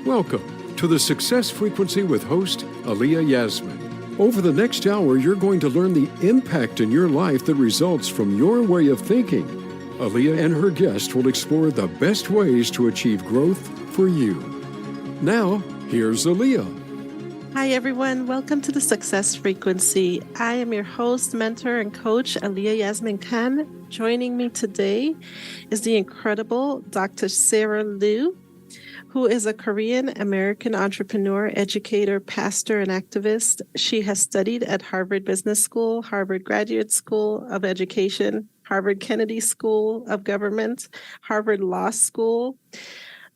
Welcome to the Success Frequency with host Aliyah Yasmin. Over the next hour, you're going to learn the impact in your life that results from your way of thinking. Aliyah and her guest will explore the best ways to achieve growth for you. Now, here's Aliyah. Hi, everyone. Welcome to the Success Frequency. I am your host, mentor, and coach, Aliyah Yasmin Khan. Joining me today is the incredible Dr. Sun Liew, who is a Korean-American entrepreneur, educator, pastor, and activist. She has studied at Harvard Business School, Harvard Graduate School of Education, Harvard Kennedy School of Government, Harvard Law School.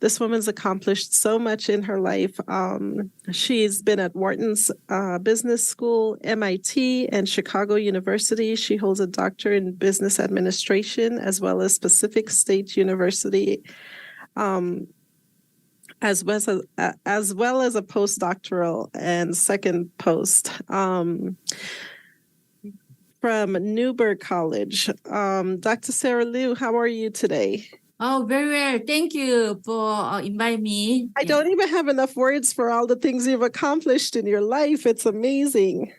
This woman's accomplished so much in her life. She's been at Wharton's Business School, MIT, and Chicago University. She holds a doctorate in business administration, as well as Pacific State University, as well as a postdoctoral and second post from Newburgh College. Dr. Sun Liew, how are you today? Oh, very well. Thank you for inviting me. I don't even have enough words for all the things you've accomplished in your life. It's amazing.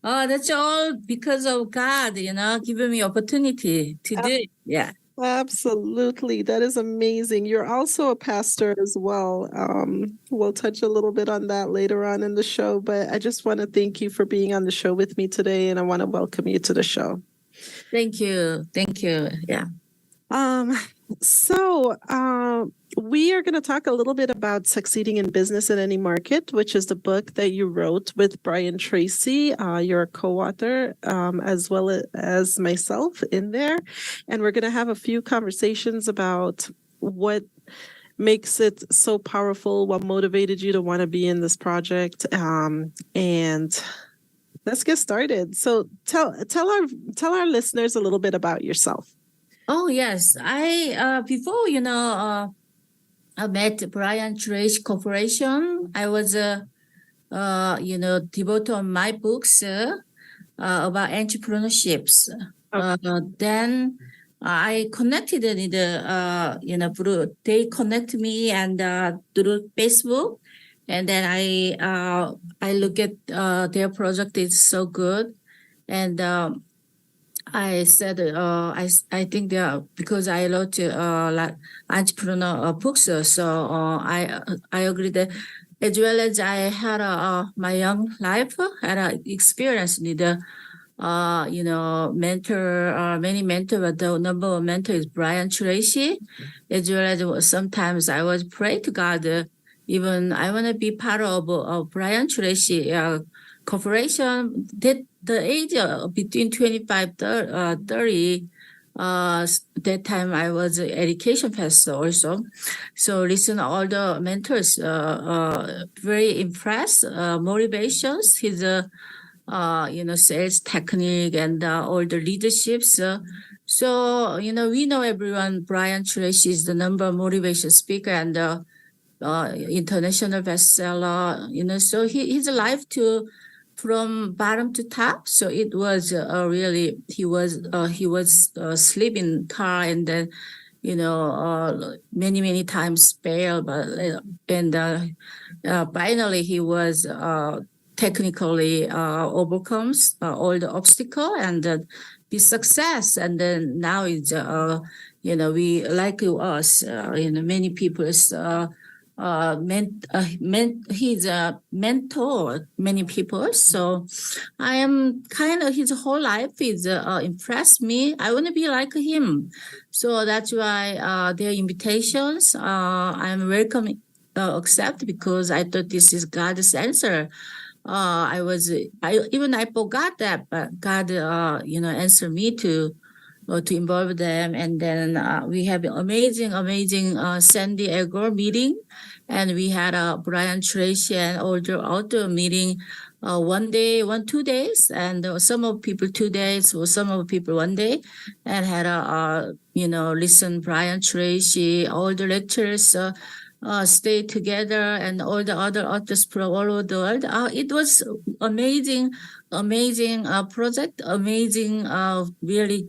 Oh, that's all because of God, giving me opportunity to do it. Yeah. Absolutely. That is amazing. You're also a pastor as well. We'll touch a little bit on that later on in the show, but I just want to thank you for being on the show with me today, and I want to welcome you to the show. Thank you. Thank you. Yeah. So we are going to talk a little bit about Succeeding in Business in Any Market, which is the book that you wrote with Brian Tracy. You're a co-author as well as myself in there. And we're going to have a few conversations about what makes it so powerful, what motivated you to want to be in this project. And let's get started. So tell our listeners a little bit about yourself. Oh, yes. Before, I met Brian Tracy Corporation. I was, devoted on my books about entrepreneurships. Okay. Then I connected with they connect me and through Facebook. And then I look at their project is so good. And I said, I think they are, because I wrote like entrepreneur books. So I agree that as well as I had my young life, had an experience with mentor, many mentors, but the number one mentor is Brian Tracy. As well as sometimes I was pray to God, even I want to be part of Brian Tracy corporation. That the age between 25 30, that time I was an education pastor also. So listen, all the mentors, very impressed, motivations, his, sales technique and all the leaderships. So, we know everyone, Brian Tracy is the number one motivation speaker and international bestseller, so his life from bottom to top. So it was really, he was sleeping car and then, many times failed, but, and finally he was technically overcomes all the obstacle and the success. And then now it's, we like us, many people's, he's a mentor many people. So I am kind of, his whole life is impressed me. I want to be like him. So that's why their invitations I'm welcome accept, because I thought this is God's answer. I forgot that, but God answered me to involve them. And then we have an amazing San Diego meeting, and we had a Brian Tracy and outdoor meeting 2 days, and some of people 2 days, or some of people 1 day, and had listen Brian Tracy, all the lectures, stay together, and all the other authors from all over the world. It was amazing project, amazing, really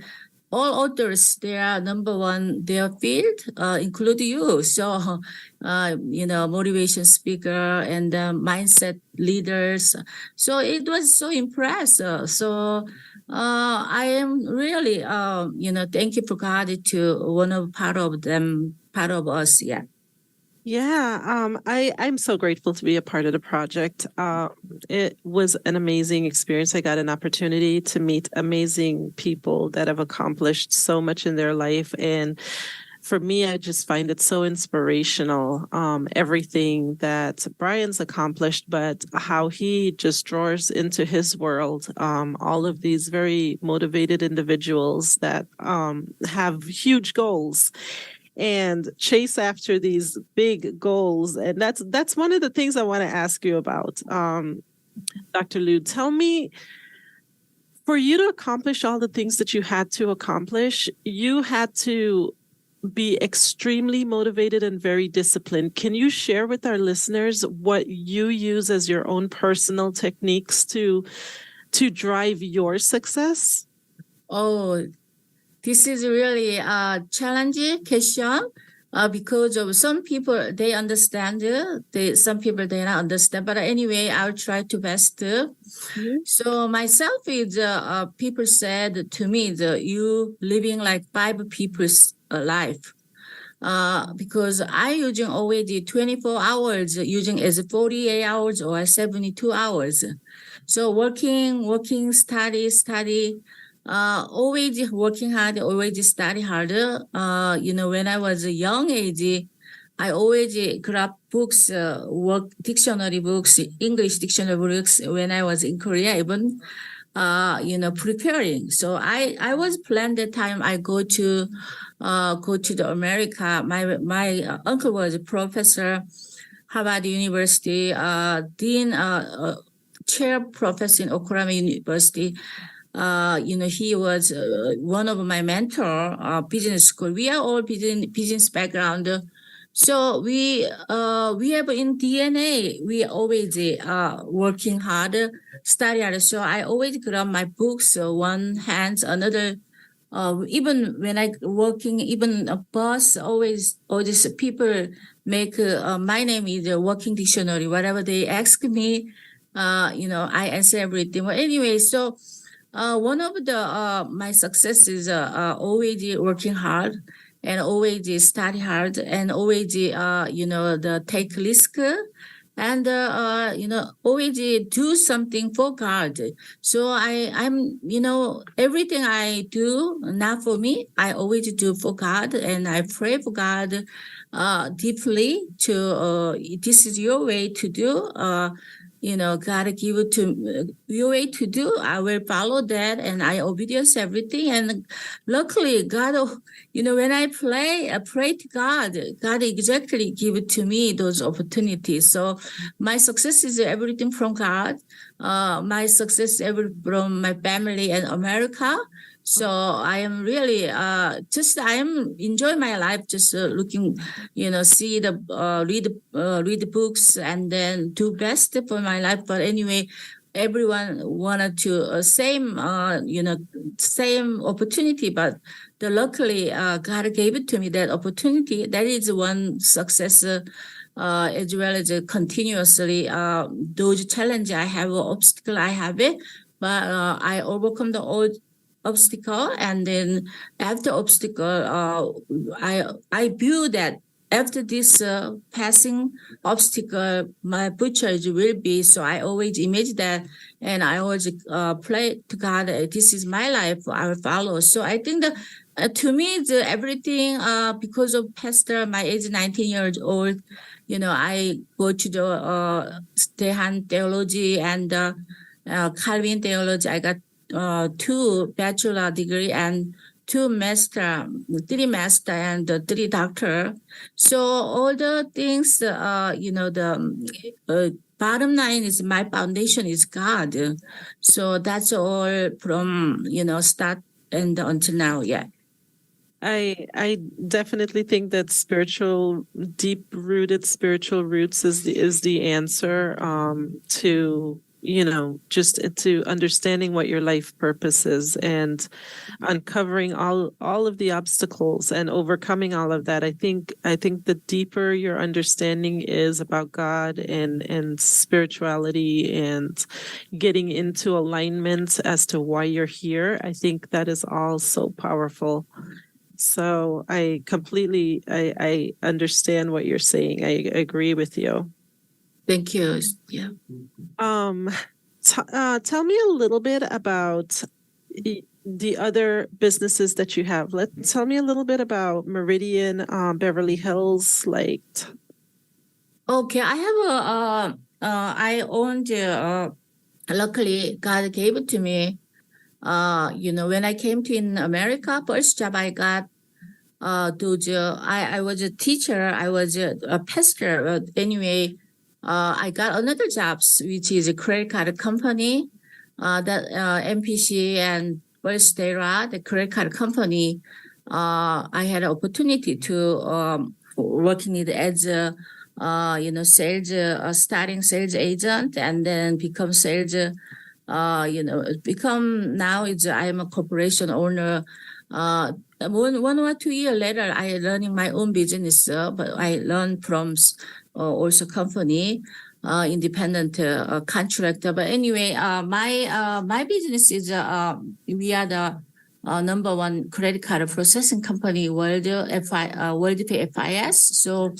all authors, they are number one, their field, include you. So, motivation speaker and mindset leaders. So it was so impressive. So I am really, thank you for God to one of part of them, part of us. Yeah. Yeah, I'm so grateful to be a part of the project. It was an amazing experience. I got an opportunity to meet amazing people that have accomplished so much in their life. And for me, I just find it so inspirational, everything that Brian's accomplished, but how he just draws into his world all of these very motivated individuals that have huge goals and chase after these big goals. And that's one of the things I want to ask you about. Dr. Liew, tell me, for you to accomplish all the things that you had to accomplish, you had to be extremely motivated and very disciplined. Can you share with our listeners what you use as your own personal techniques to drive your success? Oh, this is really a challenging question because of some people, they understand, some people, they don't understand. But anyway, I'll try to best. So myself is, people said to me, you living like 5 people's life. Because I using already 24 hours, using as 48 hours or 72 hours. So working, study, always working hard, always study harder. When I was a young age, I always grab books, work dictionary books, English dictionary books when I was in Korea, even, preparing. So I was planned that time I go to the America. My uncle was a professor, Harvard University, dean, chair professor in Oklahoma University. He was one of my mentor, business school. We are all business background. So we have in DNA, we always working hard, study hard. So I always grab my books, one hand, another. Even when I working, even a bus, always all these people make my name is a working dictionary. Whatever they ask me, I answer everything. But anyway, so one of the my success is always working hard and always study hard and always the take risk and always do something for God. So I'm everything I do not for me, I always do for God, and I pray for God deeply to this is your way to do. God give it to your way to do. I will follow that, and I obedience everything. And luckily, God, when I pray to God, God exactly give it to me those opportunities. So my success is everything from God. My success from my family and America. So I am really I am enjoying my life, just looking, see read the books and then do best for my life. But anyway, everyone wanted to same opportunity, but luckily God gave it to me, that opportunity. That is one success. As well as continuously those challenge I have, obstacle I have it, but I overcome the old obstacle, and then after obstacle, I view that after this passing obstacle, my future will be. So I always imagine that, and I always pray to God, this is my life, I will follow. So I think that to me, everything because of Pastor, my age 19 years old, I go to the Stehan theology and Calvin theology. I got 2 bachelor degree and 3 master and 3 doctor. So all the things, the bottom line is my foundation is God. So that's all from, start and until now. Yeah. I definitely think that deep-rooted spiritual roots is the answer to just into understanding what your life purpose is and uncovering all of the obstacles and overcoming all of that. I think the deeper your understanding is about God and spirituality and getting into alignment as to why you're here, I think that is all so powerful. So I understand what you're saying. I agree with you. Thank you. Yeah. Tell me a little bit about the other businesses that you have. Tell me a little bit about Meridian, Beverly Hills. Okay, I have I owned, luckily God gave it to me. When I came to in America, first job I got, I was a teacher, I was a pastor. But anyway, I got another jobs, which is a credit card company, that MPC and First Data, the credit card company. I had an opportunity to working it as a sales, starting sales agent, and then become sales. Become now I am a corporation owner. 1 or 2 years later, I learning my own business, but I learned from also company, independent contractor. But anyway, my business is we are the number one credit card processing company world, World Pay FIS. So,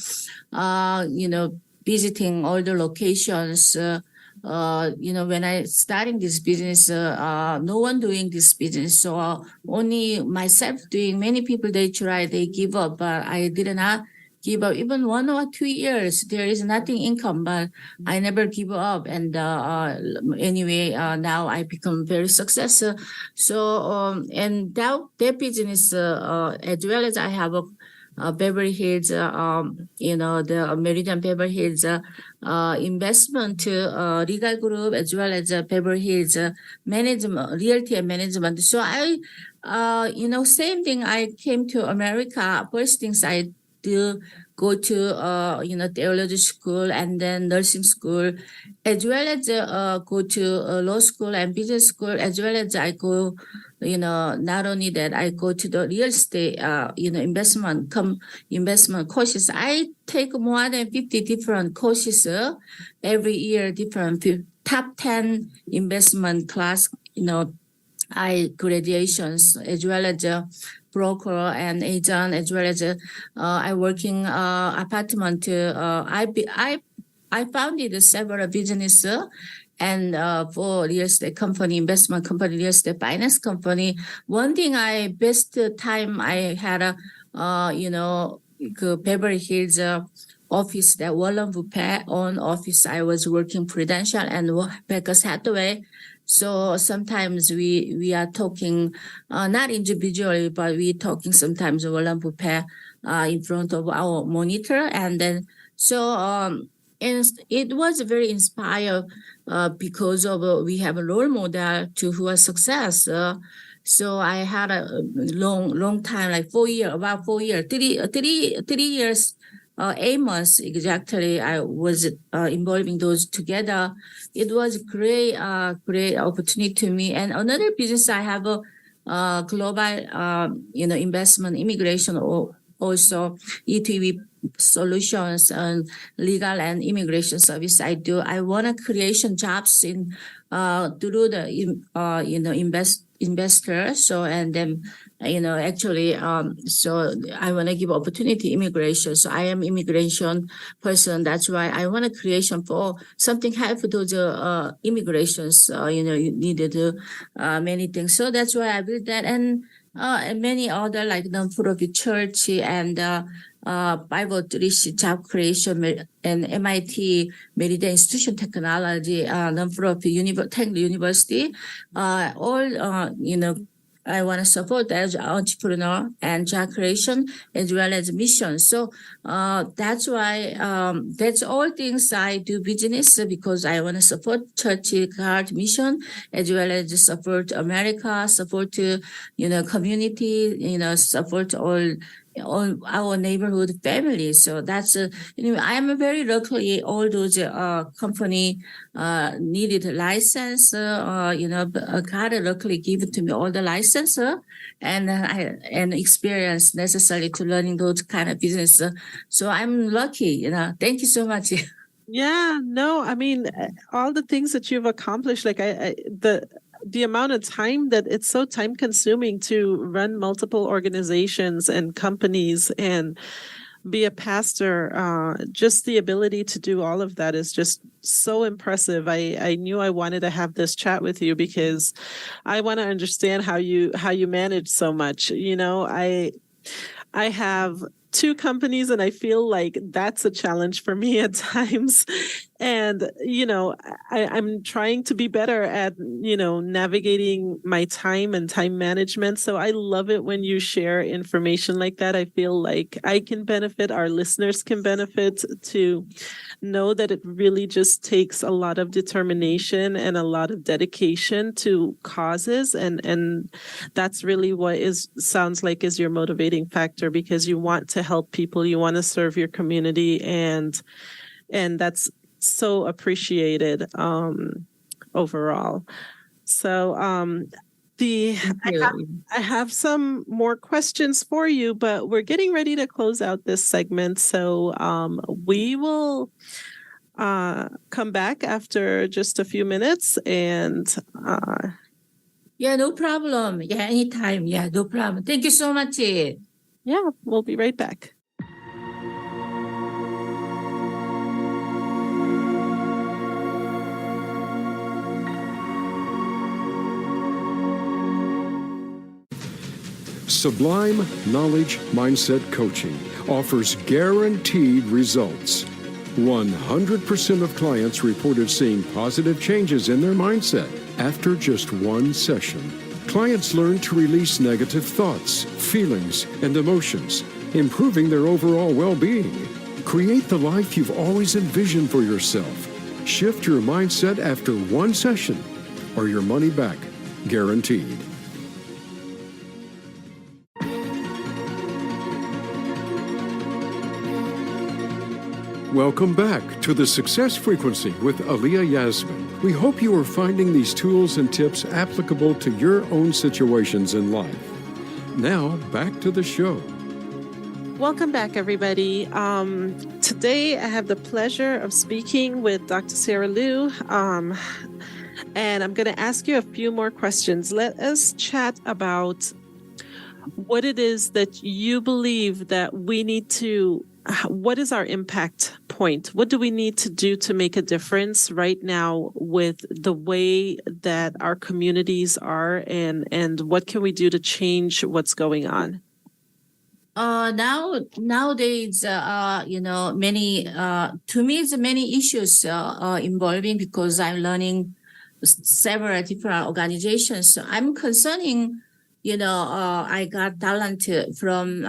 visiting all the locations. When I starting this business, no one doing this business. So only myself doing. Many people, they try, they give up, but I did not give up. Even 1 or 2 years, there is nothing income, but I never give up. And anyway, now I become very successful. So, and that business, as well as I have a Beverly Hills, the Meridian Beverly Hills investment legal group, as well as Beverly Hills management, realty and management. So same thing. I came to America. First things I do, go to theology school and then nursing school, as well as go to law school and business school, as well as I go. Not only that, I go to the real estate, investment courses. I take more than 50 different courses every year, different top 10 investment class, I graduations, as well as broker and agent, as well as I working apartment. I founded several business. And for real estate company, investment company, real estate finance company, one thing best time I had Beverly Hills office, that Warren Buffett own office. I was working Prudential and Berkshire Hathaway. So sometimes we are talking, not individually, but we talking sometimes Warren Buffett in front of our monitor. And then, and it was very inspired because of we have a role model to who are success. So I had a long time, like 4 years, about 4 years, 3 years, 8 months exactly. I was involving those together. It was great opportunity to me. And another business I have a global, investment, immigration, or also ETV solutions and legal and immigration service. I want to creation jobs in through the investor. So, and then actually so I want to give opportunity immigration. So I am immigration person. That's why I want a creation for something help those immigrations. You needed to many things. So that's why I built that, and many other like non-profit church and Bible Outreach, job creation, and MIT, Meridian Institute of Technology, non-profit university, all, I want to support as entrepreneur and job creation as well as mission. So that's why that's all things I do business, because I want to support church heart mission as well as support America, support community, support all all our neighborhood families. So that's I am very lucky. All those company needed a license. God luckily give to me all the license and experience necessary to learning those kind of business. So I'm lucky. Thank you so much. Yeah, no, I mean, all the things that you've accomplished, like the amount of time that it's so time consuming to run multiple organizations and companies and be a pastor, just the ability to do all of that is just so impressive. I knew I wanted to have this chat with you because I want to understand how you manage so much. I have two companies and I feel like that's a challenge for me at times. And, I'm trying to be better at, navigating my time and time management. So I love it when you share information like that. I feel like I can benefit, our listeners can benefit, to know that it really just takes a lot of determination and a lot of dedication to causes. And that's really what sounds like is your motivating factor, because you want to help people, you want to serve your community, and that's so appreciated overall. So I have some more questions for you, but we're getting ready to close out this segment. So we will come back after just a few minutes and yeah, no problem. Yeah, anytime. Yeah, no problem. Thank you so much. Yeah, we'll be right back. Sublime Knowledge Mindset Coaching offers guaranteed results. 100% of clients reported seeing positive changes in their mindset after just one session. Clients learn to release negative thoughts, feelings, and emotions, improving their overall well-being. Create the life you've always envisioned for yourself. Shift your mindset after one session, or your money back, guaranteed. Welcome back to the Success Frequency with Aliyah Yasmin. We hope you are finding these tools and tips applicable to your own situations in life. Now, back to the show. Welcome back, everybody. Today, I have the pleasure of speaking with Dr. Sun Liew, and I'm going to ask you a few more questions. Let us chat about what it is that you believe that we need to. What is our impact point? What do we need to do to make a difference right now with the way that our communities are, and what can we do to change what's going on? Nowadays, many, to me, it's many issues involving, because I'm learning several different organizations. So I'm concerning, I got talent from,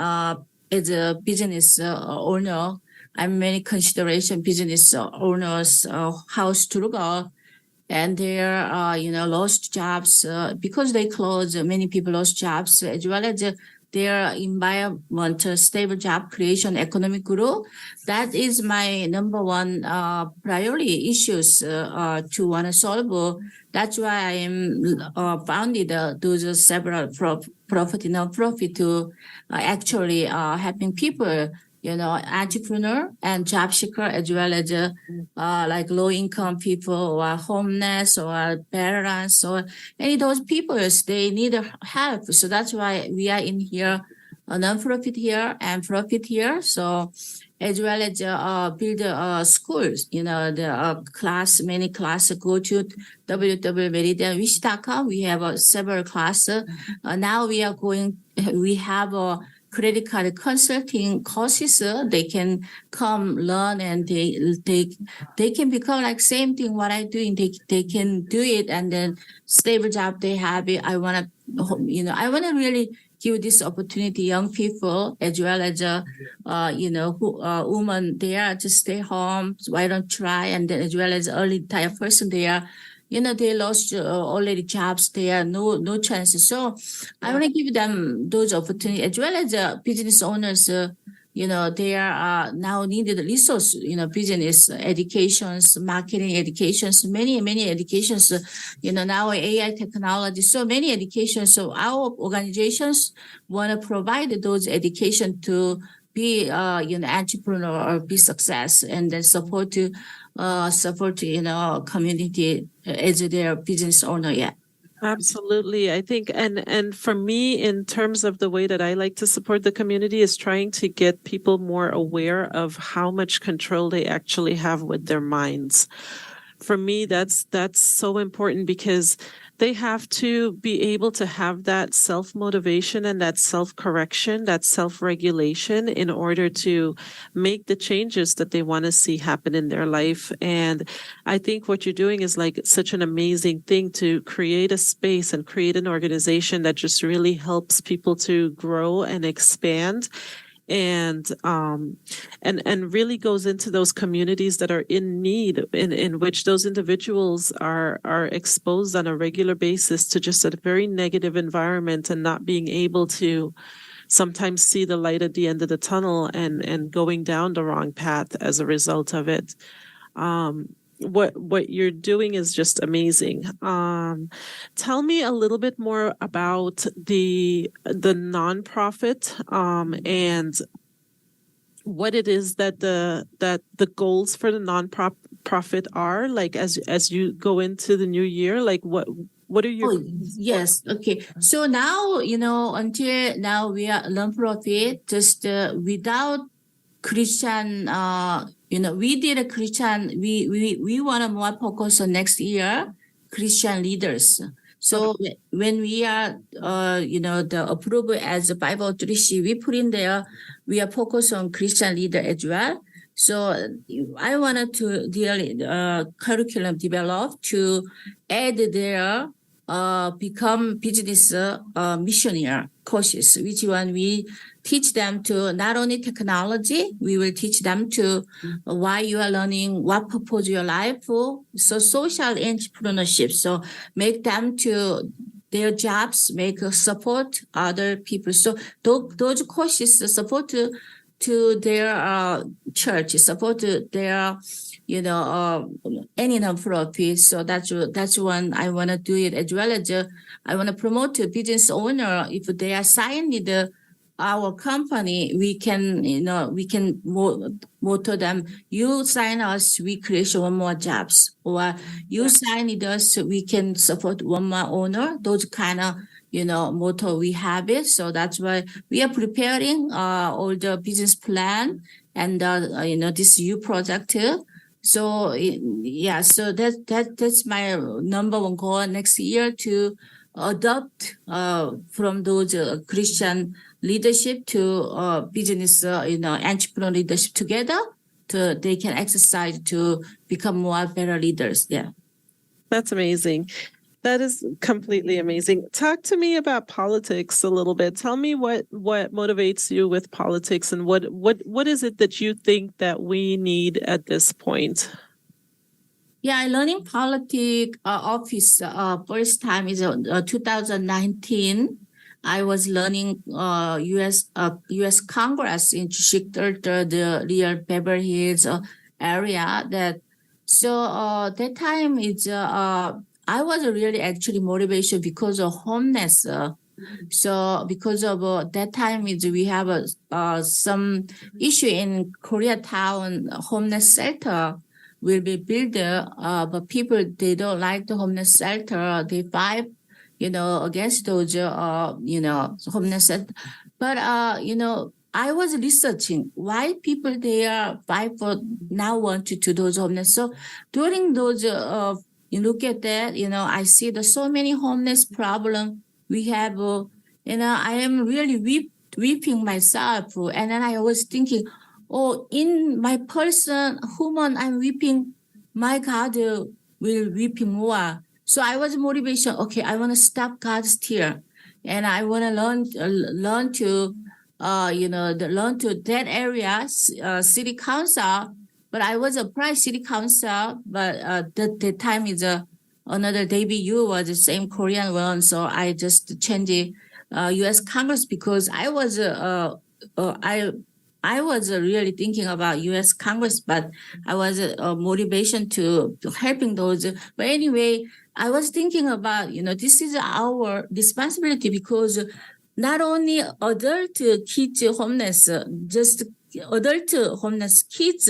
as a business owner. I'm many consideration business owners, how struggle, and they're, lost jobs because they closed. Many people lost jobs, as well as their environment, stable job creation, economic growth. That is my number one priority issues to want to solve. That's why I am founded those several profit non-profit to actually helping people, entrepreneur and job seeker, as well as like low income people or homeless or parents or any of those people, they need help. So that's why we are in here, a non-profit here and profit here. So as well as build schools, the many classes, go to www.meridianwish.com. We have several classes. Now we have a credit card consulting courses. They can come learn, and they can become like same thing what I do. They can do it, and then stable job they have it. I want to really give this opportunity young people, as well as women there to stay home. So why don't try? And then as well as early retire person there, they lost already jobs. There are no chances. So I want to give them those opportunities as well as business owners. They are now needed resource. Business educations, marketing educations, many educations. Now AI technology, so many educations. So our organizations want to provide those education to be entrepreneur or be success, and then support community as their business owner. Yeah. Absolutely. I think and for me, in terms of the way that I like to support the community, is trying to get people more aware of how much control they actually have with their minds. For me, that's so important, because they have to be able to have that self-motivation and that self-correction, that self-regulation, in order to make the changes that they want to see happen in their life. And I think what you're doing is like such an amazing thing, to create a space and create an organization that just really helps people to grow and expand, and really goes into those communities that are in need, in which those individuals are exposed on a regular basis to just a very negative environment, and not being able to sometimes see the light at the end of the tunnel, and going down the wrong path as a result of it. What you're doing is just amazing. Tell me a little bit more about the nonprofit, and what it is that the goals for the nonprofit are, like, as you go into the new year. Like, what are your Oh, yes. Okay. So now, until now we are nonprofit, just without Christian, we did a Christian, we want to more focus on next year, Christian leaders. So when we are, the approval as a Bible literacy, we put in there, we are focused on Christian leader as well. So I wanted to curriculum develop to add their become business missionary courses, which one we teach them to not only technology, we will teach them to why you are learning, what purpose your life for. So social entrepreneurship. So make them to their jobs, make support other people. So those courses support to their church, support to their any nonprofit. So that's one I want to do it, as well as I want to promote a business owner. If they are signed with our company, we can motto them, you sign us, we create one more jobs, or you sign with us, we can support one more owner. Those kind of motto we have it. So that's why we are preparing all the business plan and this new project too. So yeah, so that's my number one goal next year, to adopt from those Christian leadership to business entrepreneur leadership together, to they can exercise to become more better leaders. Yeah, That's amazing. That is completely amazing. Talk to me about politics a little bit. Tell me what motivates you with politics, and what is it that you think that we need at this point? Yeah, I learning politics office first time is 2019. I was learning U.S. Congress in Chicago, the real Beverly Hills area. That time is I was really actually motivation because of homeless. So because of that time is we have some issue in Koreatown homeless shelter will be built, but people, they don't like the homeless shelter. They fight, against those, homeless shelter. But, I was researching why people they are fight for now want to those homeless. So during those, you look at that, I see the so many homeless problem we have. I am really weeping myself, and then I was thinking, oh, in my person, human, I'm weeping. My God will weeping more. So I was motivation. Okay, I want to stop God's tear, and I want to learn to, learn to that area, city council. But I was applied city council, but the time is another David Yu was the same Korean one. So I just changed the U.S. Congress because I was really thinking about U.S. Congress, but I was motivation to helping those. But anyway, I was thinking about, this is our responsibility because not only adult kids homeless, just adult homeless kids.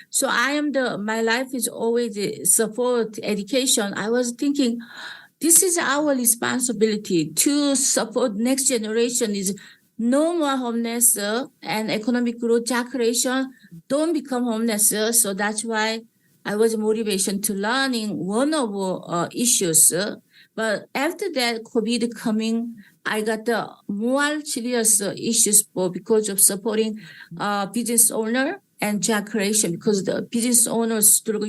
So my life is always support education. I was thinking, this is our responsibility to support next generation is no more homeless and economic growth, job creation, don't become homeless. So that's why I was motivation to learning one of issues. But after that, COVID coming, I got the more serious issues because of supporting business owner and job creation because the business owners struggle.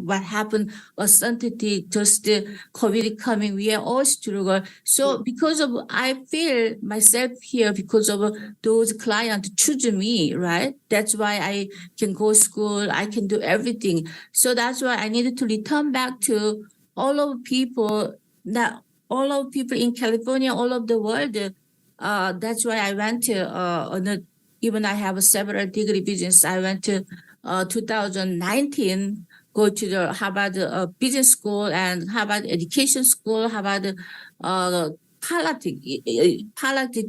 What happened, uncertainty, just the COVID coming, we are all struggle. So because of, I feel myself here because of those clients choose me, right? That's why I can go school, I can do everything. So that's why I needed to return back to all of people, that all of people in California, all of the world. That's why I went to even I have a several degree business. I went to 2019, go to the Harvard Business School and Harvard Education School, Harvard politics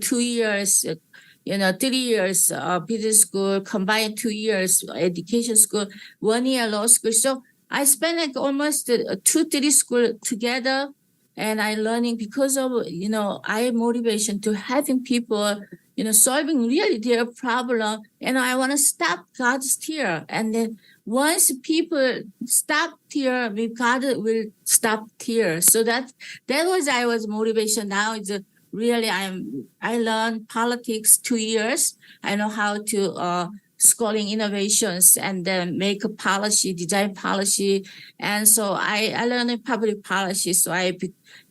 2 years, 3 years business school, combined 2 years education school, 1 year law school. So I spent like almost 2-3 school together. And I learning because of, I motivation to having people, solving really their problem. And I want to stop God's tear. And then once people stop tear, God will stop tear. So that was I was motivation. Now it's really I learned politics 2 years. I know how to schooling innovations and then make a policy, design policy. And so I learned public policy. So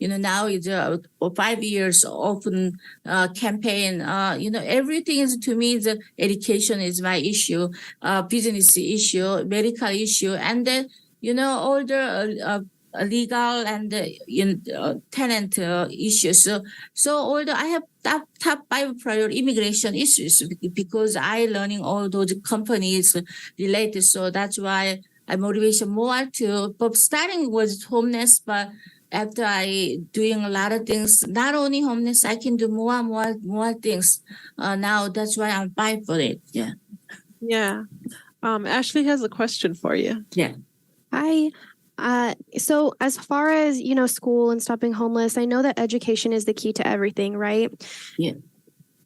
now it's 5 years open campaign. Everything is to me, the education is my issue, business issue, medical issue, and then, all the legal and tenant issues. So although I have top 5 priority immigration issues because I learning all those companies related. So that's why I motivation more to, but starting was homeless, but after I doing a lot of things, not only homeless, I can do more things. Now that's why I'm fighting for it. Yeah. Yeah. Ashley has a question for you. Yeah. Hi. So as far as, school and stopping homeless, I know that education is the key to everything, right? Yeah.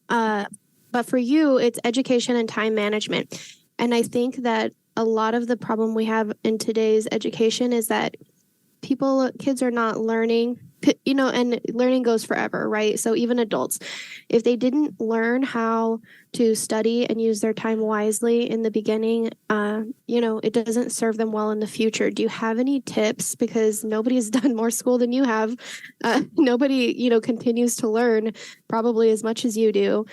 But for you, it's education and time management. And I think that a lot of the problem we have in today's education is that kids are not learning, and learning goes forever, right? So even adults, if they didn't learn how to study and use their time wisely in the beginning, it doesn't serve them well in the future. Do you have any tips? Because nobody's done more school than you have. Nobody, continues to learn probably as much as you do,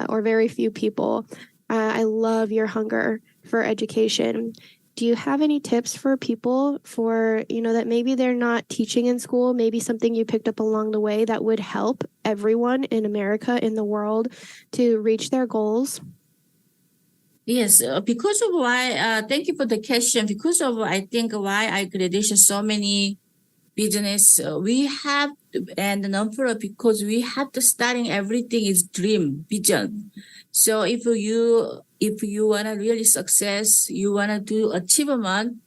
or very few people. I love your hunger for education. Do you have any tips for people that maybe they're not teaching in school, maybe something you picked up along the way that would help everyone in America, in the world, to reach their goals? Yes, because of why, thank you for the question. Because of, I think, why I created so many business, we have, and the number because we have to starting everything is dream, vision. So if you want to really success, you want to do achievement,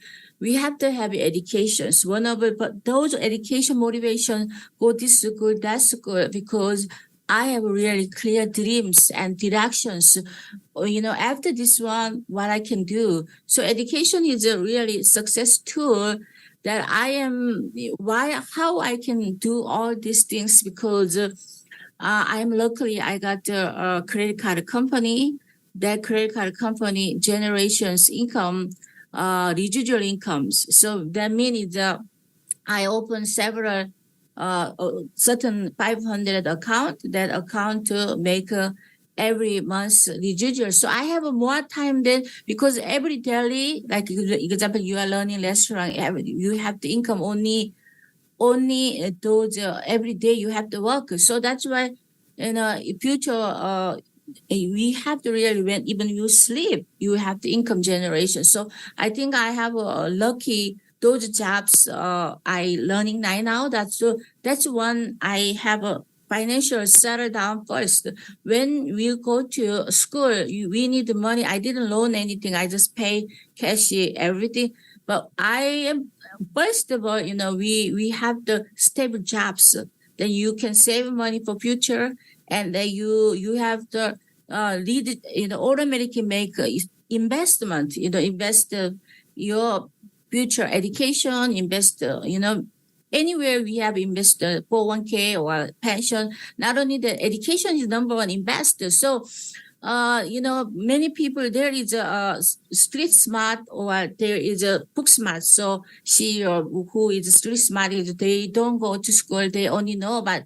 we have to have education. So but those education motivation, go this school, that school, because I have really clear dreams and directions. After this one, what I can do. So education is a really success tool that how I can do all these things because I'm luckily I got a credit card company. That credit card company generations income, residual incomes. So that means that I open several certain 500 account. That account to make every month residual. So I have more time than because every daily, like example, you are learning restaurant, you have the income only only those every day you have to work. So that's why in future we have to really, when even you sleep, you have the income generation. So I think I have a lucky those jobs I learning right now. That's one I have a financial settle down first. When we go to school, we need the money. I didn't loan anything. I just pay cash everything. But I am first of all, we have the stable jobs. Then you can save money for future, and then you have the lead, automatically make investment. Invest your future education, invest, anywhere we have invested 401k or pension. Not only the education is number one investor. So, many people, there is a street smart or there is a book smart. So she who is street smart, they don't go to school. They only know about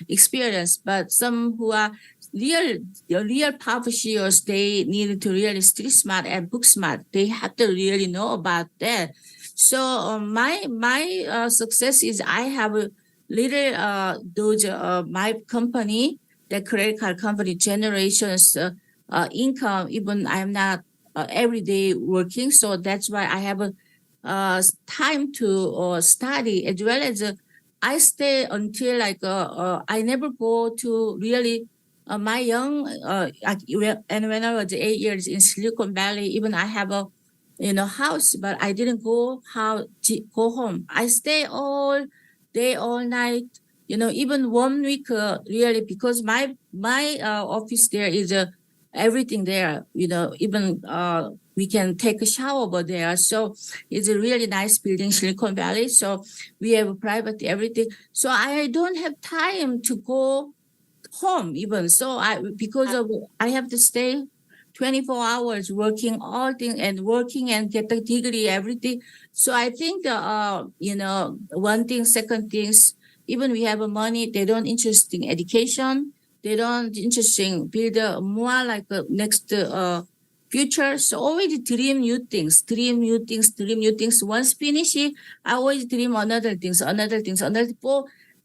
experience. But some who are real powerful CEOs, they need to really street smart and book smart. They have to really know about that. So my success is I have a little those my company, the credit card company, generations income. Even I'm not every day working, so that's why I have a time to study, as well as I stay until I never go to really my young and when I was 8 years in Silicon Valley, even I have a house, but I didn't go home. I stay all day, all night. Even 1 week, really, because my office there is everything there. Even we can take a shower over there. So it's a really nice building, Silicon Valley. So we have a private everything. So I don't have time to go home even. So I have to stay 24 hours working all things and working and get the degree, everything. So I think one thing, second things, even we have money, they don't interest in education. They don't interest in build more like next future. So always dream new things. Once finish it, I always dream another things.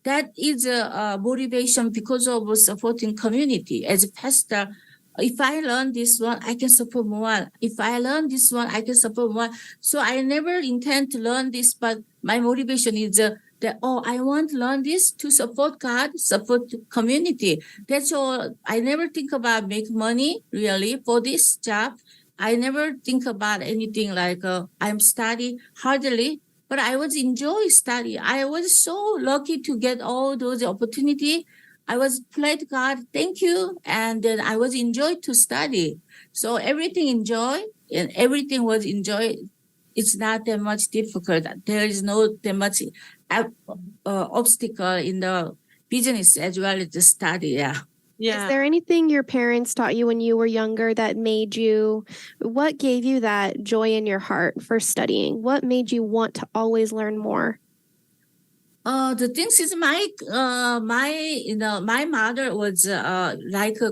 That is a motivation because of supporting community. As a pastor, if I learn this one, I can support more. If I learn this one, I can support more. So I never intend to learn this, but my motivation is that, I want to learn this to support God, support the community. That's all. I never think about make money really for this job. I never think about anything like I'm studying hardly, but I was enjoy study. I was so lucky to get all those opportunity. I was played God, thank you, and then I was enjoyed to study. So everything enjoy and everything was enjoy. It's not that much difficult. There is no that much obstacle in the business as well as the study. Yeah. Is there anything your parents taught you when you were younger that what gave you that joy in your heart for studying? What made you want to always learn more? The things is my mother was like a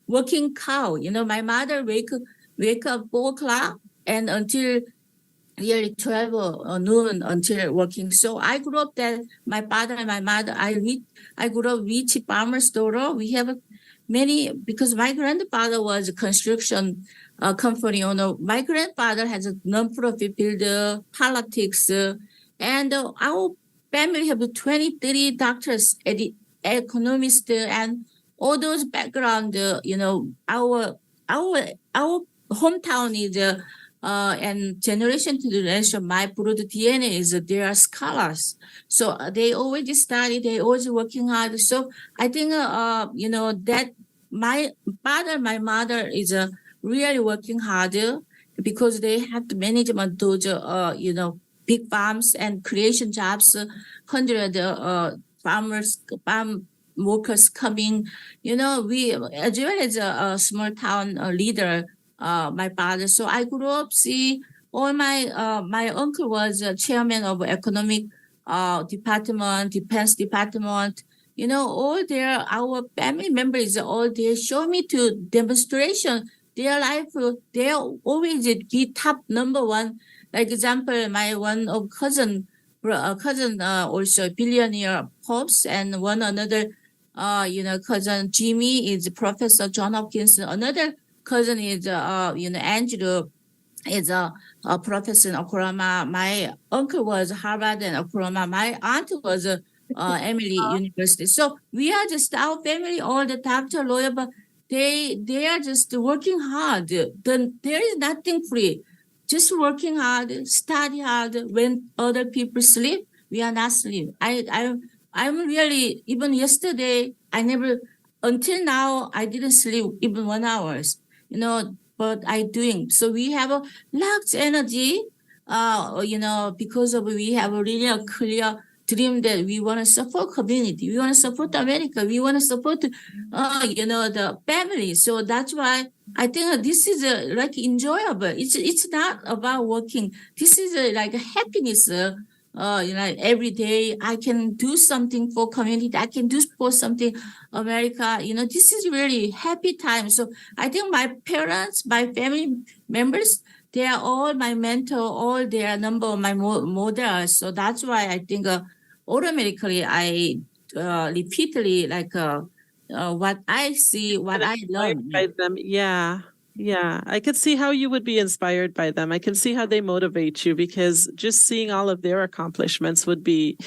working cow. My mother wake up 4 o'clock and until nearly 12 or noon until working. So I grew up that my father and my mother, I grew up rich farmer's daughter. We have many, because my grandfather was a construction company owner. My grandfather has a non-profit builder, politics, and our family have 23 doctors, economists, and all those background. Our hometown is and generation to generation, my blood DNA is they are scholars. So they always study, they always working hard. So I think, that my father, my mother is really working harder because they have to management those, big farms and creation jobs, 100 farm workers coming. We, as well as a small town leader, my father. So I grew up see all my uncle was chairman of economic department, defense department. All their our family members all there show me to demonstration their life. They always be top number one. Like example, my one of cousin cousin also billionaire Pops, and one another cousin Jimmy is Professor John Hopkins. Another cousin is Andrew is a professor in Oklahoma. My uncle was Harvard and Oklahoma. My aunt was Emily University. So we are just our family, all the doctor, lawyer, but they are just working hard. Then there is nothing free. Just working hard, study hard. When other people sleep, we are not sleep. I'm really, even yesterday, I never, until now, I didn't sleep even 1 hour, but I doing. So we have a lots energy, because of we have a really a clear dream that we want to support community. We want to support America. We want to support, the family. So that's why I think this is like enjoyable. It's not about working. This is like a happiness. Every day I can do something for community. I can do for something America. This is really happy time. So I think my parents, my family members, they are all my mentor, all they are number of my models. So that's why I think automatically I repeatedly what I see, what I learn. By them. Yeah. I could see how you would be inspired by them. I can see how they motivate you, because just seeing all of their accomplishments would be,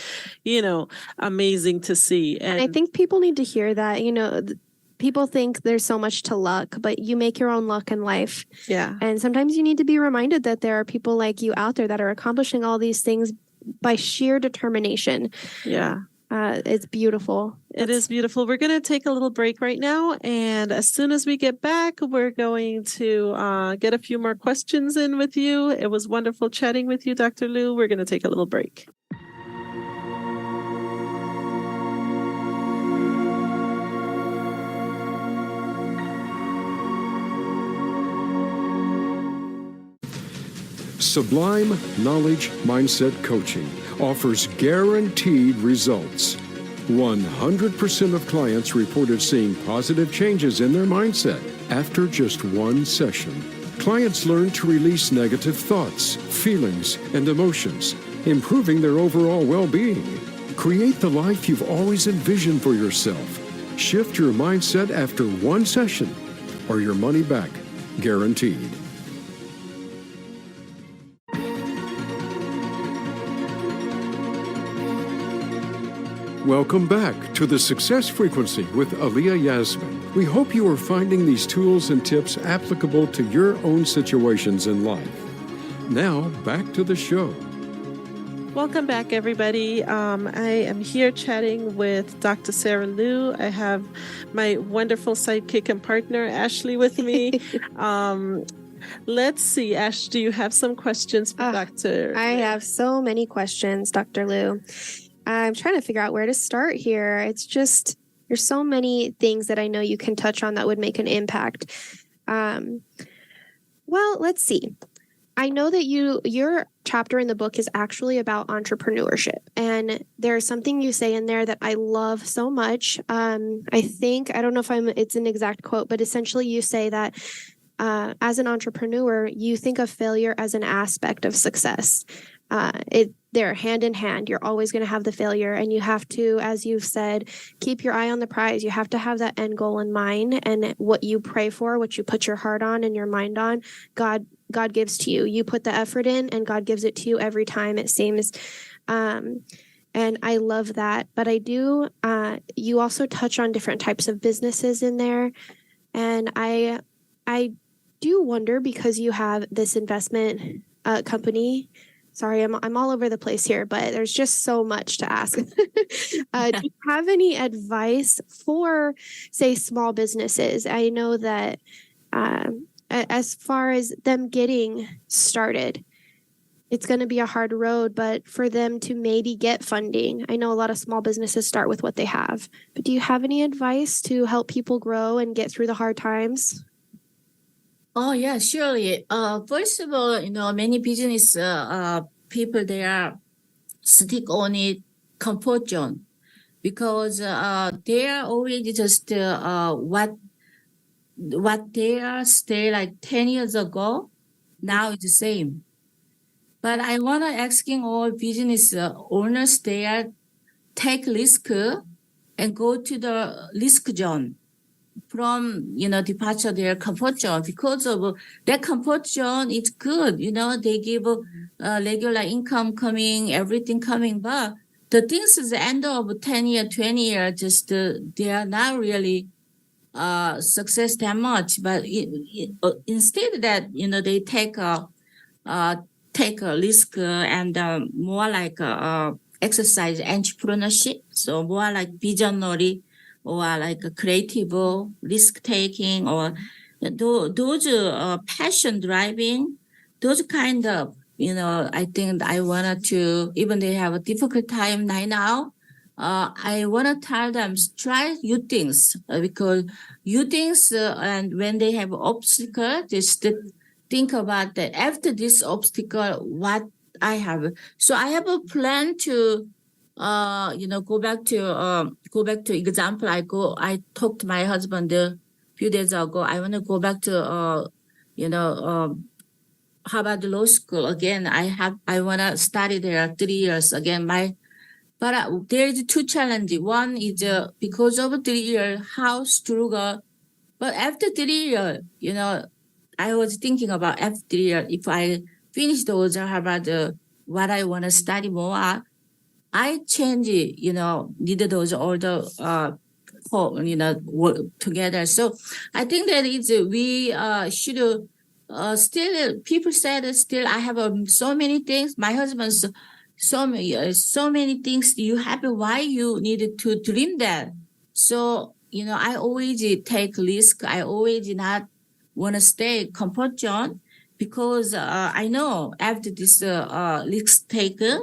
amazing to see. And I think people need to hear that. People think there's so much to luck, but you make your own luck in life. Yeah. And sometimes you need to be reminded that there are people like you out there that are accomplishing all these things by sheer determination. Yeah. It's beautiful. It is beautiful. We're going to take a little break right now. And as soon as we get back, we're going to get a few more questions in with you. It was wonderful chatting with you, Dr. Liew. We're going to take a little break. Sublime Knowledge Mindset Coaching offers guaranteed results. 100% of clients reported seeing positive changes in their mindset after just one session. Clients learn to release negative thoughts, feelings, and emotions, improving their overall well-being. Create the life you've always envisioned for yourself. Shift your mindset after one session, or your money back, guaranteed. Welcome back to the Success Frequency with Aliyah Yasmin. We hope you are finding these tools and tips applicable to your own situations in life. Now, back to the show. Welcome back, everybody. I am here chatting with Dr. Sarah Liew. I have my wonderful sidekick and partner, Ashley, with me. Let's see, Ash, do you have some questions for Dr. I have so many questions, Dr. Liew. I'm trying to figure out where to start here. It's just, there's so many things that I know you can touch on that would make an impact. Well, let's see. I know that your chapter in the book is actually about entrepreneurship. And there's something you say in there that I love so much. I don't know if it's an exact quote, but essentially you say that as an entrepreneur, you think of failure as an aspect of success. They're hand in hand. You're always going to have the failure, and you have to, as you've said, keep your eye on the prize. You have to have that end goal in mind, and what you pray for, what you put your heart on and your mind on, God gives to you. You put the effort in, and God gives it to you every time, it seems. And I love that. But I do, you also touch on different types of businesses in there, and I do wonder, because you have this investment company. Sorry, I'm all over the place here, but there's just so much to ask. Do you have any advice for, say, small businesses? I know that as far as them getting started, it's going to be a hard road, but for them to maybe get funding, I know a lot of small businesses start with what they have. But do you have any advice to help people grow and get through the hard times? Oh, yeah, surely. First of all, many business people, they are stick on it comfort zone, because they are already just what they are stay like 10 years ago, now it's the same. But I want to asking all business owners there, take risk and go to the risk zone from, departure their comfort zone, because of that comfort zone. It's good. They give regular income coming, everything coming, but the things at the end of 10 year, 20 year, just they are not really success that much. But instead that, they take a risk and more like exercise entrepreneurship. So more like visionary or like a creative risk taking, or those passion driving, those kind of, I think I wanted to, even they have a difficult time right now. I want to tell them, try new things, because new things, and when they have obstacle, just think about that. After this obstacle, what I have. So I have a plan to, go back to example. I talked to my husband a few days ago. I want to go back to, Harvard Law School again. I want to study there 3 years again. But there is two challenges. One is because of 3 years, how struggle. But after 3 years, I was thinking about after 3 years, if I finish those Harvard, what I want to study more, I change it, neither those all the work together. So I think that we should still, people said still I have so many things. My husband's so many things you have. Why you needed to dream that? So I always take risk. I always not want to stay comfort zone, because I know after this risk taker,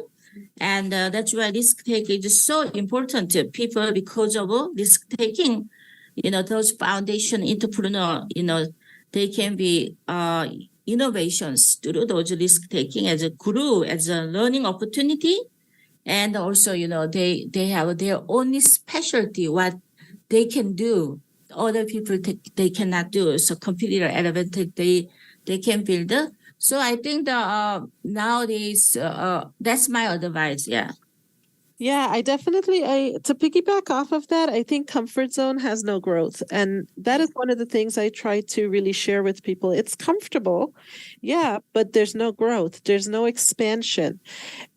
and that's why risk taking is so important to people, because of risk taking. Those foundation entrepreneur, they can be innovations through those risk taking as a guru, as a learning opportunity. And also, they have their own specialty, what they can do. Other people, they cannot do. So competitor advantage, they can build. So I think that nowadays, that's my advice. Yeah. Yeah, to piggyback off of that, I think comfort zone has no growth. And that is one of the things I try to really share with people. It's comfortable, yeah, but there's no growth, there's no expansion.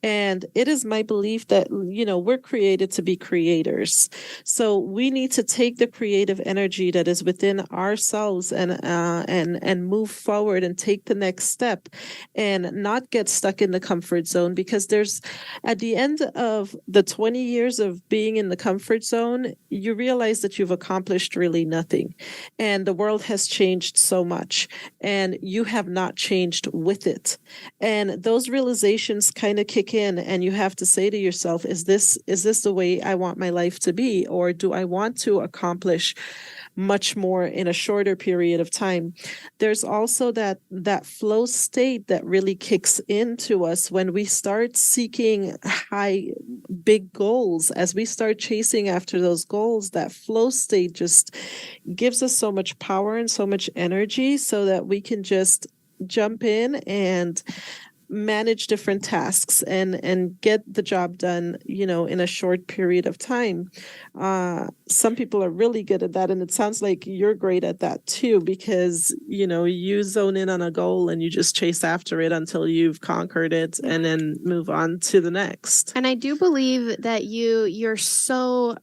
And it is my belief that, we're created to be creators. So we need to take the creative energy that is within ourselves and move forward and take the next step, and not get stuck in the comfort zone, because there's, at the end of the 20 years of being in the comfort zone, you realize that you've accomplished really nothing. And the world has changed so much, and you have not changed with it. And those realizations kind of kick in, and you have to say to yourself, is this the way I want my life to be? Or do I want to accomplish much more in a shorter period of time? There's also that flow state that really kicks into us when we start seeking big goals. As we start chasing after those goals, that flow state just gives us so much power and so much energy, so that we can just jump in and manage different tasks and get the job done, in a short period of time. Some people are really good at that, and it sounds like you're great at that too, because you zone in on a goal and you just chase after it until you've conquered it, and then move on to the next. And I do believe that you're so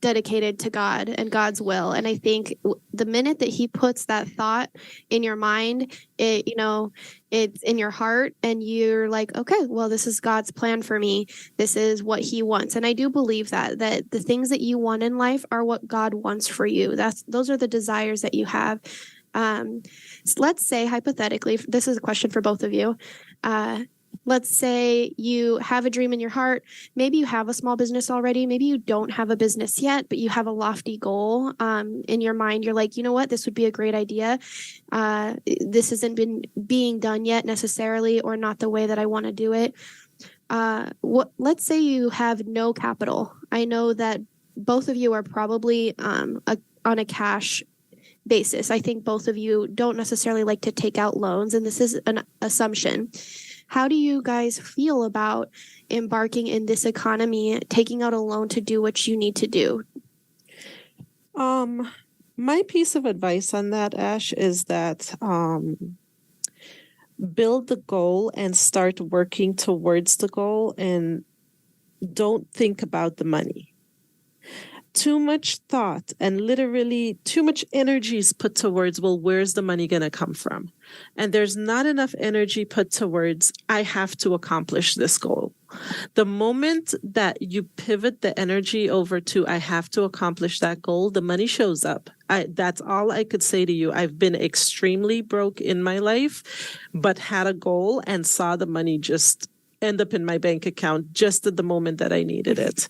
dedicated to God and God's will. And I think the minute that he puts that thought in your mind, it's in your heart, and you're like, okay, well, this is God's plan for me. This is what he wants. And I do believe that the things that you want in life are what God wants for you. Those are the desires that you have. Let's say hypothetically, this is a question for both of you. Let's say you have a dream in your heart. Maybe you have a small business already. Maybe you don't have a business yet, but you have a lofty goal in your mind. You're like, you know what? This would be a great idea. This hasn't been being done yet necessarily, or not the way that I want to do it. Let's say you have no capital. I know that both of you are probably on a cash basis. I think both of you don't necessarily like to take out loans, and this is an assumption. How do you guys feel about embarking in this economy, taking out a loan to do what you need to do? My piece of advice on that, Ash, is that build the goal and start working towards the goal, and don't think about the money. Too much thought and literally too much energy is put towards, well, where's the money going to come from? And there's not enough energy put towards, I have to accomplish this goal. The moment that you pivot the energy over to, I have to accomplish that goal, the money shows up. That's all I could say to you. I've been extremely broke in my life, but had a goal and saw the money just end up in my bank account just at the moment that I needed it.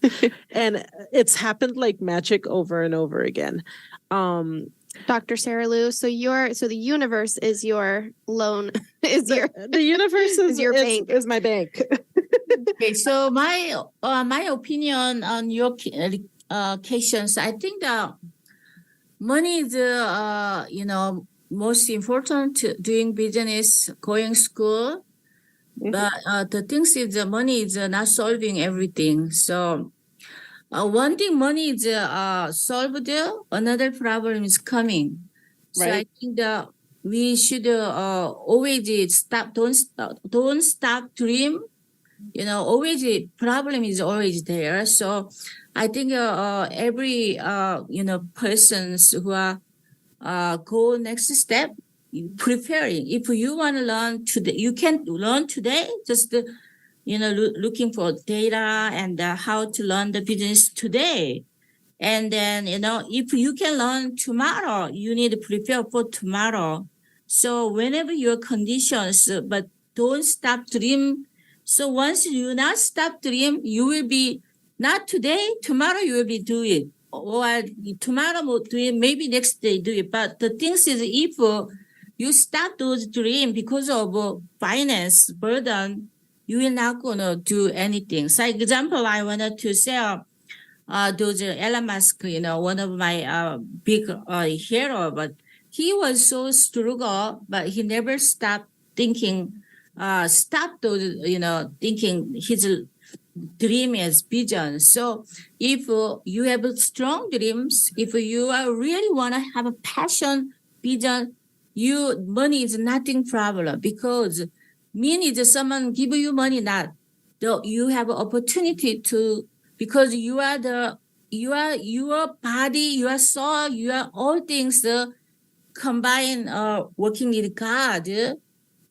And it's happened like magic over and over again. Dr. Sarah Liew, so the universe is your loan, the universe is your bank. Is my bank. Okay, so my opinion on your questions, I think that money is most important to doing business, going school. But the thing is, the money is not solving everything. So one thing money is solved, another problem is coming. So Right. I think that we should always don't stop dream. Always problem is always there. So I think every persons who are go next step, preparing. If you want to learn today, you can learn today. Just looking for data and how to learn the business today. And then if you can learn tomorrow, you need to prepare for tomorrow. So whenever your conditions, but don't stop dream. So once you not stop dream, you will be not today. Tomorrow you will be doing it, or tomorrow will do it. Maybe next day do it. But the thing is, if you stop those dreams because of finance burden, you will not gonna do anything. So, example, I wanted to sell those Elon Musk, one of my big hero, but he was so struggle, but he never stopped thinking, thinking his dream as vision. So if you have strong dreams, if you really want to have a passion, vision, money is nothing problem, because is someone give you money, not you have an opportunity to, because you are your body, your soul, your all things combine working with God.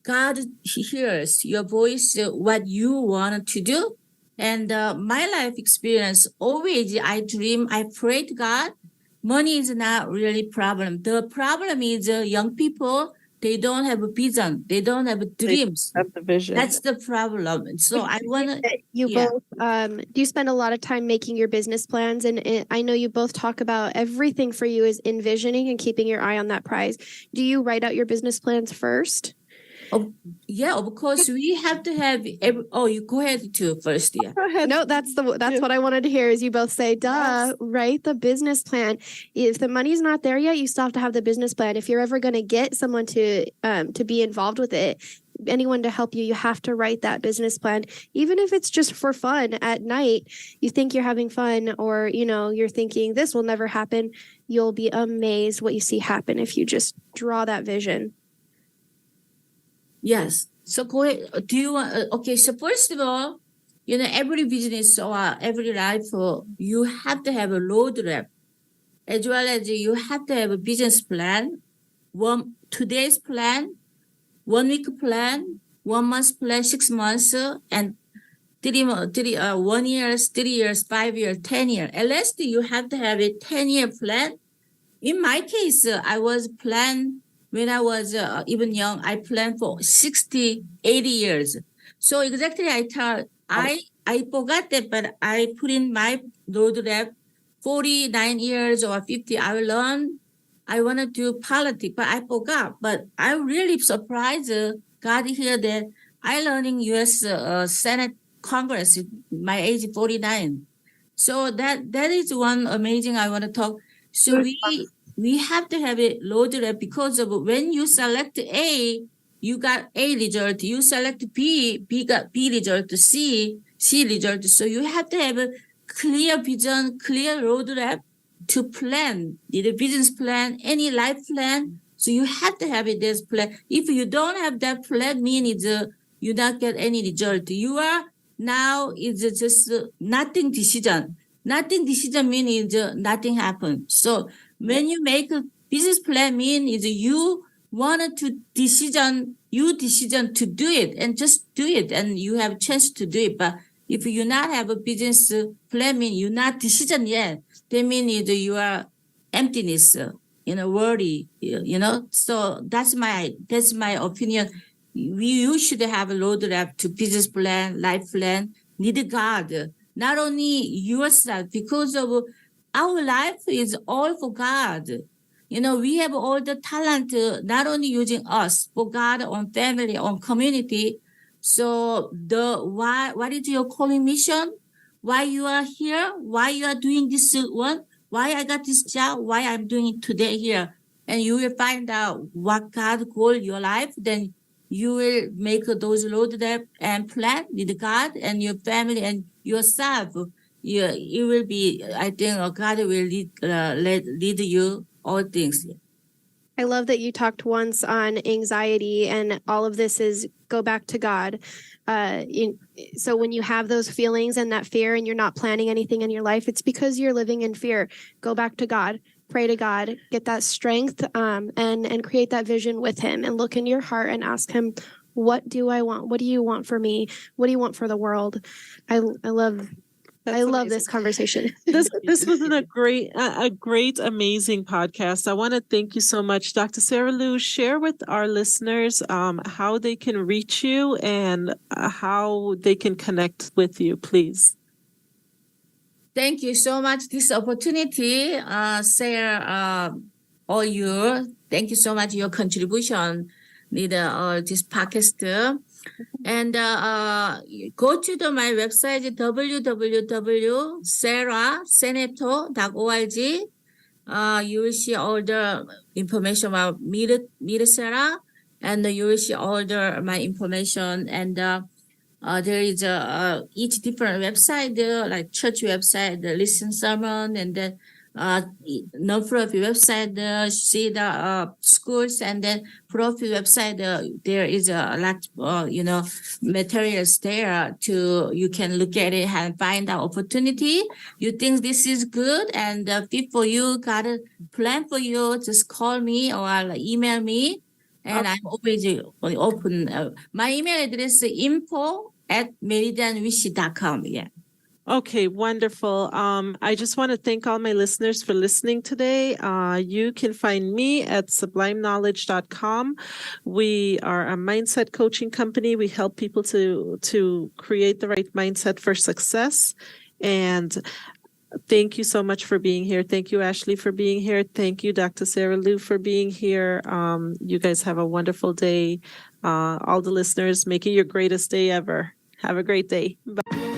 God hears your voice, what you want to do. And my life experience, always I dream, I pray to God. Money is not really problem. The problem is young people, they don't have a vision. They don't have dreams. That's the vision. That's the problem. So I want to... You both, do you spend a lot of time making your business plans? And I know you both talk about everything for you is envisioning and keeping your eye on that prize. Do you write out your business plans first? Yeah, of course, we have to have... you go ahead too first, yeah. Go ahead. No, that's what I wanted to hear, is you both say, duh, write the business plan. If the money's not there yet, you still have to have the business plan. If you're ever going to get someone to be involved with it, anyone to help you, you have to write that business plan. Even if it's just for fun at night, you think you're having fun, or, you're thinking this will never happen. You'll be amazed what you see happen if you just draw that vision. Yes. So go ahead. Do you want? Okay. So first of all, every business or every life, you have to have a roadmap, as well as you have to have a business plan, today's plan, 1 week plan, 1 month plan, 6 months, and 1 year, 3 years, 5 years, 10 years. At least you have to have a 10-year plan. In my case, I was planned. When I was even young, I planned for 60, 80 years. So exactly, I forgot that, but I put in my roadmap 49 years or 50. I will learn. I want to do politics, but I forgot. But I'm really surprised God hear that I learning U.S. Senate Congress at my age 49. So that is one amazing I want to talk. So we have to have a roadmap because of when you select A, you got A result. You select B got B result. C result. So you have to have a clear vision, clear roadmap to plan the business plan, any life plan. So you have to have this plan. If you don't have that plan, means you not get any result. You are now it's just nothing decision. Nothing decision means nothing happen. So when you make a business plan, means you wanted to decision to do it and just do it, and you have a chance to do it. But if you not have a business plan, mean you not decision yet. That means you are emptiness, worry, So that's my opinion. You should have a roadmap to business plan, life plan. Need God, not only yourself, because of our life is all for God. We have all the talent, not only using us, for God, on family, on community. So what is your calling mission? Why you are here? Why you are doing this one? Why I got this job? Why I'm doing it today here? And you will find out what God called your life. Then you will make those roadmap and plan with God and your family and yourself. You will be, I think, God will lead you all things. I love that you talked once on anxiety, and all of this is go back to God. So when you have those feelings and that fear and you're not planning anything in your life, it's because you're living in fear. Go back to God, pray to God, get that strength, and create that vision with him, and look into your heart and ask him, what do I want? What do you want for me? What do you want for the world? I love this conversation. This was a great, amazing podcast. I want to thank you so much, Dr. Sarah Liew. Share with our listeners how they can reach you and how they can connect with you, please. Thank you so much this opportunity, Sarah. All you. Thank you so much your contribution with this podcast. And go to my website, www.sarahsenator.org. You will see all the information about Meet Sarah, and you will see all my information. And there is each different website there, like church website, the listen sermon, and then non-profit website, see the schools, and then profit website. There is a lot, materials there you can look at it and find out opportunity. You think this is good and fit for you, got a plan for you, just call me or email me. And I'm always open. My email address is info@meridianwish.com. Yeah. Okay, wonderful. I just want to thank all my listeners for listening today. You can find me at sublimeknowledge.com. We are a mindset coaching company. We help people to create the right mindset for success. And thank you so much for being here. Thank you, Ashley, for being here. Thank you, Dr. Sarah Liew, for being here. You guys have a wonderful day. All the listeners, make it your greatest day ever. Have a great day. Bye.